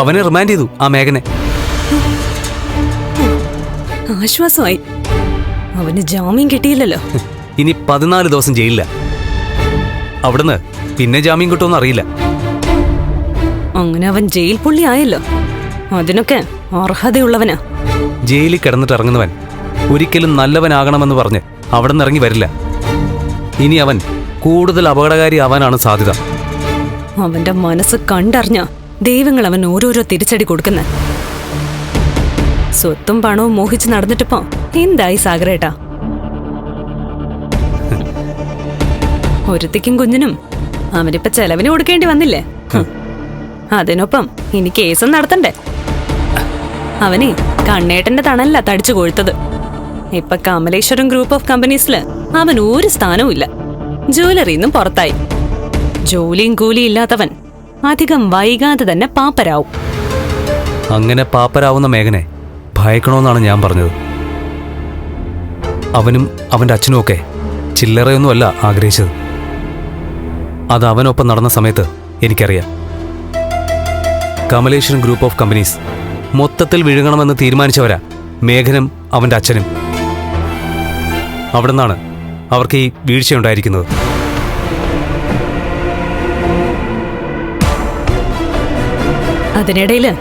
അവനെ റിമാൻഡ് ചെയ്തു, ആ മേഘനെ. ആശ്വാസമായി. അവന് ജാമ്യം കിട്ടിയില്ലല്ലോ. ഇനി 14 ദിവസം ജയിലില്ല. അവിടുന്ന് പിന്നെ ജാമ്യം കിട്ടുമെന്ന് അറിയില്ല. അങ്ങനെ അവൻ ജയിൽ പുള്ളി ആയല്ലോ. അതിനൊക്കെ അർഹതയുള്ളവനാ. ജയിലിൽ കിടന്നിട്ട് ഇറങ്ങുന്നവൻ ഒരിക്കലും നല്ലവനാകണമെന്ന് പറഞ്ഞ് അവിടെ നിന്ന് ഇറങ്ങി വരില്ല. ഇനി അവൻ കൂടുതൽ അപകടകാരി ആവാനാണ് സാധ്യത. അവന്റെ മനസ്സ് കണ്ടറിഞ്ഞ ദൈവങ്ങൾ അവൻ ഓരോരോ തിരിച്ചടി കൊടുക്കുന്ന. സ്വത്തും പണവും മോഹിച്ച് നടന്നിട്ടിപ്പോ എന്തായി സാഗരേട്ടാ? ഒരുത്തിക്കും കുഞ്ഞിനും അവനിപ്പോ ചെലവിന് കൊടുക്കേണ്ടി വന്നില്ലേ? അതിനൊപ്പം ഇനി കേസും നടത്തണ്ടേ? അവനെ കണ്ണേട്ടന്റെ തണല്ല തടിച്ചു കൊഴുത്തത്. ഇപ്പൊ കമലേശ്വരം ഗ്രൂപ്പ് ഓഫ് കമ്പനീസില് അവൻ ഒരു സ്ഥാനവും ഇല്ല. ജ്വല്ലറിന്നും പുറത്തായി. ജോലിയും കൂലിയും ഇല്ലാത്തവൻ അധികം വൈകാതെ തന്നെ പാപ്പരാവും. അങ്ങനെ പാപ്പരാവുന്ന മേഘനെ ഭയക്കണമെന്നാണ് ഞാൻ പറഞ്ഞത്. അവനും അവന്റെ അച്ഛനും ഒക്കെ ചില്ലറയൊന്നുമല്ല ആഗ്രഹിച്ചത്. അത് അവനൊപ്പം നടന്ന സമയത്ത് എനിക്കറിയാം. കമലേശ്വരം ഗ്രൂപ്പ് ഓഫ് കമ്പനീസ് മൊത്തത്തിൽ വിഴുങ്ങണമെന്ന് തീരുമാനിച്ചവരാ മേഘനും അവന്റെ അച്ഛനും. അവിടെ നിന്നാണ് അവർക്ക് ഈ വീഴ്ചയുണ്ടായിരിക്കുന്നത്. അതിനിടയില്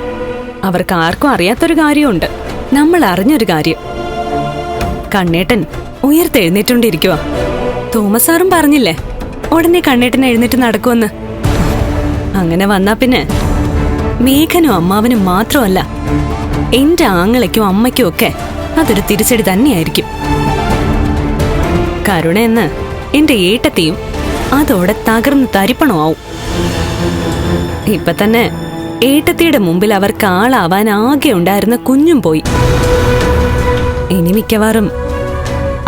അവർക്ക് ആർക്കും അറിയാത്തൊരു കാര്യമുണ്ട്. നമ്മൾ അറിഞ്ഞൊരു കാര്യം. കണ്ണേട്ടൻ ഉയർത്തെഴുന്നേറ്റുകൊണ്ടിരിക്കുക. തോമസ് സാറും പറഞ്ഞില്ലേ ഉടനെ കണ്ണേട്ടൻ എഴുന്നേറ്റ് നടക്കുമെന്ന്. അങ്ങനെ വന്നാ പിന്നെ മേഘനും അമ്മാവനും മാത്രമല്ല, എന്റെ ആങ്ങളയ്ക്കും അമ്മയ്ക്കും ഒക്കെ അതൊരു തിരിച്ചടി തന്നെയായിരിക്കും. കരുണയെന്ന് എന്റെ ഏട്ടത്തെയും അതോടെ തകർന്ന് തരിപ്പണമാവും. ഇപ്പൊ തന്നെ ഏട്ടത്തിയുടെ മുമ്പിൽ അവർക്ക് ആളാവാൻ ആകെ ഉണ്ടായിരുന്ന കുഞ്ഞും പോയി. ഇനി മിക്കവാറും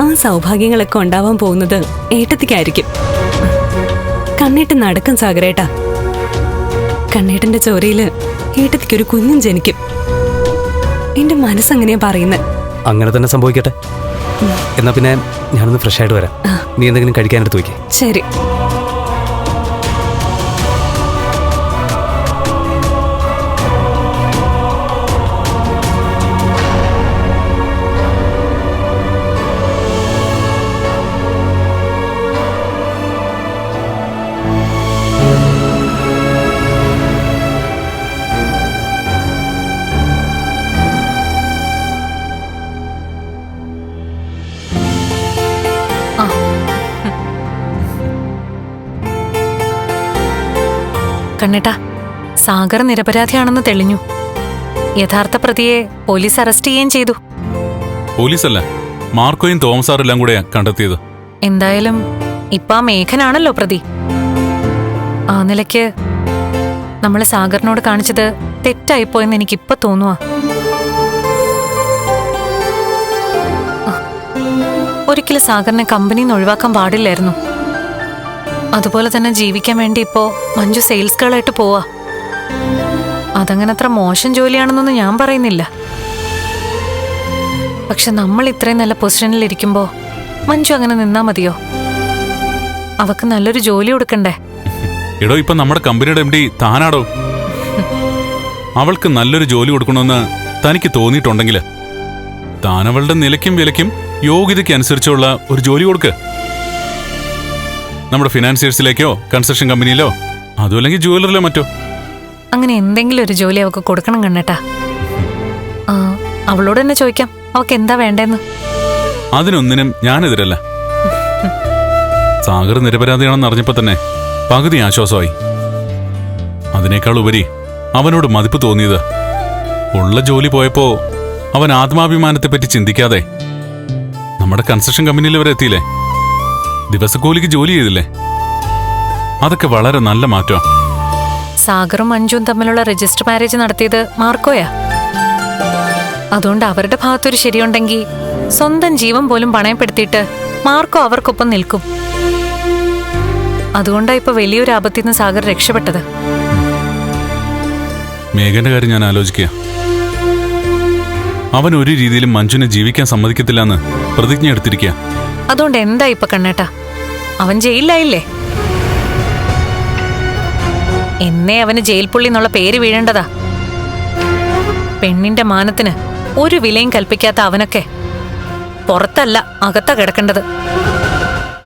ആ സൗഭാഗ്യങ്ങളൊക്കെ ഉണ്ടാവാൻ പോകുന്നത് ഏട്ടത്തിക്കായിരിക്കും. കണ്ണേട്ടൻ നടക്കും സാഗരേട്ടാ. കണ്ണേട്ടന്റെ ചോരയില് ഏട്ടത്തിക്കൊരു കുഞ്ഞും ജനിക്കും. എന്റെ മനസ്സങ്ങനെയാ പറയുന്നത്. അങ്ങനെ തന്നെ സംഭവിക്കട്ടെ. എന്നാ പിന്നെ ഞാനൊന്ന് ഫ്രഷ് ആയിട്ട് വരാം. നീ എന്തെങ്കിലും കഴിക്കാനെടുത്ത് വയ്ക്കേ. ശരി. കണ്ണേട്ടാ, സാഗർ നിരപരാധിയാണെന്ന് തെളിഞ്ഞു. യഥാർത്ഥ പ്രതിയെ പോലീസ് അറസ്റ്റ് ചെയ്യുകയും ചെയ്തു. പോലീസല്ല, മാർക്കോയും തോമസ് സാറെല്ലാം കൂടെയാ കണ്ടെത്തിയത്. എന്തായാലും ഇപ്പൊ മേഘനാണല്ലോ പ്രതി. ആ നിലയ്ക്ക് നമ്മൾ സാഗറിനോട് കാണിച്ചത് തെറ്റായിപ്പോയെന്ന് എനിക്കിപ്പൊ തോന്നുക. ഒരിക്കലും സാഗറിനെ കമ്പനിയിൽ നിന്ന് ഒഴിവാക്കാൻ പാടില്ലായിരുന്നു. അതുപോലെ തന്നെ ജീവിക്കാൻ വേണ്ടി ഇപ്പോ മഞ്ജു സെയിൽസ് ഗേളായിട്ട് പോവാ. അതങ്ങനെ അത്ര മോശം ജോലിയാണെന്നൊന്നും ഞാൻ പറയുന്നില്ല. പക്ഷെ നമ്മൾ ഇത്രയും നല്ല പൊസിഷനിൽ ഇരിക്കുമ്പോ മഞ്ജു അങ്ങനെ നിന്നാ മതിയോ? അവക്ക് നല്ലൊരു ജോലി കൊടുക്കണ്ടേ? എടോ, ഇപ്പൊ നമ്മുടെ കമ്പനിയുടെ MD താനാടോ. അവൾക്ക് നല്ലൊരു ജോലി കൊടുക്കണമെന്ന് തനിക്ക് തോന്നിയിട്ടുണ്ടെങ്കിൽ താനവളുടെ നിലയ്ക്കും വിലയ്ക്കും യോഗ്യതയ്ക്ക് അനുസരിച്ചുള്ള ഒരു ജോലി കൊടുക്ക്. നമ്മുടെ ഫിനാൻസിയേഴ്സിലേക്കോ കൺസ്ട്രക്ഷൻ കമ്പനിയിലോ അതുമല്ലെങ്കിൽ ജുവലറിലോ മറ്റോ. അങ്ങനെ എന്തെങ്കിലും ഒരു ജോലി അവക്ക് കൊടുക്കണം കണ്ണേട്ടാ. അവളോട് തന്നെ ചോദിക്കാം അവക്ക് എന്താ വേണ്ടെന്ന്. അതിനൊന്നിനും ഞാനെതിരല്ല. സാഗർ നിരപരാധിയാണെന്ന് അറിഞ്ഞപ്പോ തന്നെ പകുതി ആശ്വാസമായി. അതിനേക്കാൾ ഉപരി അവനോട് മതിപ്പ് തോന്നിയത് ഉള്ള ജോലി പോയപ്പോ അവൻ ആത്മാഭിമാനത്തെപ്പറ്റി ചിന്തിക്കാതെ നമ്മുടെ കൺസ്ട്രക്ഷൻ കമ്പനിയിൽ വരെ എത്തിയില്ലേ. ദിവസക്കൂലിക്ക് ജോലി ചെയ്തില്ലേ. അതൊക്കെ വളരെ നല്ല മാറ്റം. സാഗറും മഞ്ജുവും തമ്മിലുള്ള രജിസ്റ്റർ മാരേജ് നടത്തിയത് മാർക്കോയാ. അതുകൊണ്ട് അവരുടെ ഭാഗത്തൊരു ശരിയുണ്ടെങ്കിൽ സ്വന്തം ജീവൻ പോലും പണയപ്പെടുത്തിയിട്ട് മാർക്കോ അവർക്കൊപ്പം നിൽക്കും. അതുകൊണ്ടാ ഇപ്പൊ വലിയൊരു ആപത്തിൽ നിന്ന് സാഗർ രക്ഷപ്പെട്ടത്. മേഘന്റെ കാര്യം ഞാൻ ആലോചിക്കുക. അവൻ ഒരു രീതിയിലും മഞ്ജുവിനെ ജീവിക്കാൻ സമ്മതിക്കത്തില്ല എന്ന് പ്രതിജ്ഞ എടുത്തിരിക്കുക. അതുകൊണ്ട് എന്താ ഇപ്പൊ കണ്ണേട്ടാ, അവൻ ജയിലിലായില്ലേ? എന്നേ അവന് ജയിൽ പുള്ളി എന്നുള്ള പേര് വീഴേണ്ടതാ. പെണ്ണിന്റെ മാനത്തിന് ഒരു വിലയും കൽപ്പിക്കാത്ത അവനൊക്കെ പുറത്തല്ല അകത്താ കിടക്കേണ്ടത്.